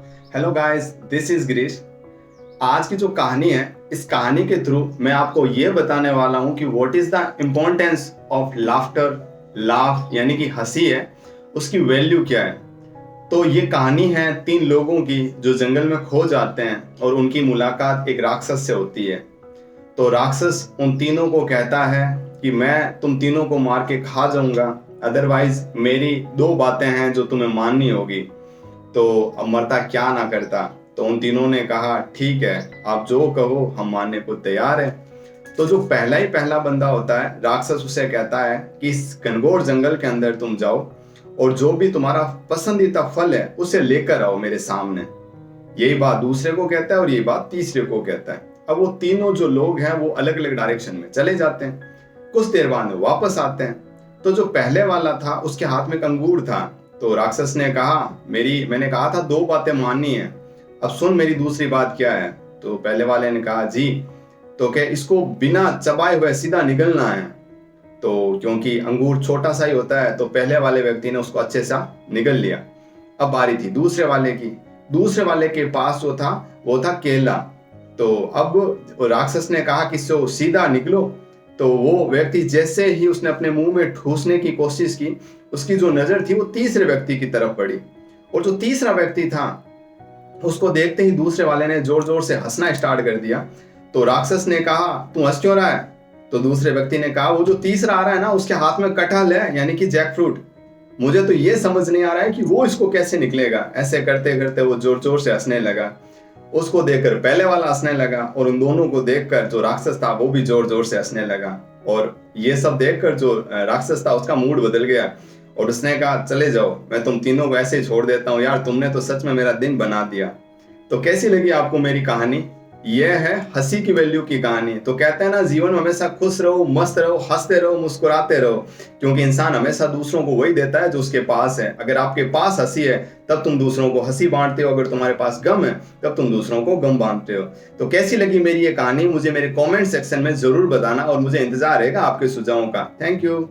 Hello guys, this is Girish. आज की जो कहानी है, इस कहानी के थ्रू मैं आपको ये बताने वाला हूँ कि what is the importance of laughter. Laugh यानी कि हंसी है, उसकी वैल्यू क्या है। तो ये कहानी है 3 लोगों की जो जंगल में खो जाते हैं और उनकी मुलाकात एक राक्षस से होती है। तो राक्षस उन तीनों को कहता है कि मैं तुम तीनों को मार के खा जाऊंगा, अदरवाइज मेरी 2 बातें हैं जो तुम्हें माननी होगी। तो अब मरता क्या ना करता। तो उन तीनों ने कहा ठीक है, आप जो कहो हम मानने को तैयार है। तो जो पहला बंदा होता है, राक्षस उसे कहता है कि इस घनघोर जंगल के अंदर तुम जाओ और जो भी तुम्हारा पसंदीदा फल है उसे लेकर आओ मेरे सामने। यही बात दूसरे को कहता है और यही बात तीसरे को कहता है। अब वो तीनों जो लोग हैं वो अलग अलग डायरेक्शन में चले जाते हैं। कुछ देर बाद में वापस आते हैं। तो जो पहले वाला था उसके हाथ में एक अंगूर था। तो राक्षस ने कहा मैंने कहा था 2 बातें माननी है, अब सुन मेरी दूसरी बात क्या है। तो पहले वाले ने कहा जी। तो क्या इसको बिना चबाए हुए सीधा निगलना है। तो क्योंकि अंगूर छोटा सा ही होता है तो पहले वाले व्यक्ति ने उसको अच्छे सा निगल लिया। अब बारी थी दूसरे वाले की। दूसरे वाले के पास जो था वो था केला। तो अब राक्षस ने कहा कि इसको सीधा निकलो। तो वो व्यक्ति जैसे ही उसने अपने मुंह में ठूसने की कोशिश की, उसकी जो नजर थी वो तीसरे व्यक्ति की तरफ पड़ी। और जो तीसरा व्यक्ति था उसको देखते ही दूसरे वाले ने जोर जोर से हंसना स्टार्ट कर दिया। तो राक्षस ने कहा तू हंस क्यों रहा है। तो दूसरे व्यक्ति ने कहा वो जो तीसरा आ रहा है ना, उसके हाथ में कटहल है यानी कि जैक फ्रूट। मुझे तो ये समझ नहीं आ रहा है कि वो इसको कैसे निकलेगा। ऐसे करते करते वो जोर जोर से हंसने लगा। उसको देखकर पहले वाला हंसने लगा और उन दोनों को देखकर जो राक्षस था वो भी जोर जोर से हंसने लगा। और ये सब देखकर जो राक्षस था उसका मूड बदल गया और उसने कहा चले जाओ, मैं तुम तीनों को ऐसे ही छोड़ देता हूँ। यार तुमने तो सच में मेरा दिन बना दिया। तो कैसी लगी आपको मेरी कहानी। यह है हंसी की वैल्यू की कहानी। तो कहते हैं ना, जीवन में हमेशा खुश रहो, मस्त रहो, हंसते रहो, मुस्कुराते रहो, क्योंकि इंसान हमेशा दूसरों को वही देता है जो उसके पास है। अगर आपके पास हंसी है तब तुम दूसरों को हंसी बांटते हो, अगर तुम्हारे पास गम है तब तुम दूसरों को गम बांटते हो। तो कैसी लगी मेरी ये कहानी मुझे मेरे कमेंट सेक्शन में जरूर बताना और मुझे इंतजार रहेगा आपके सुझावों का। Thank you.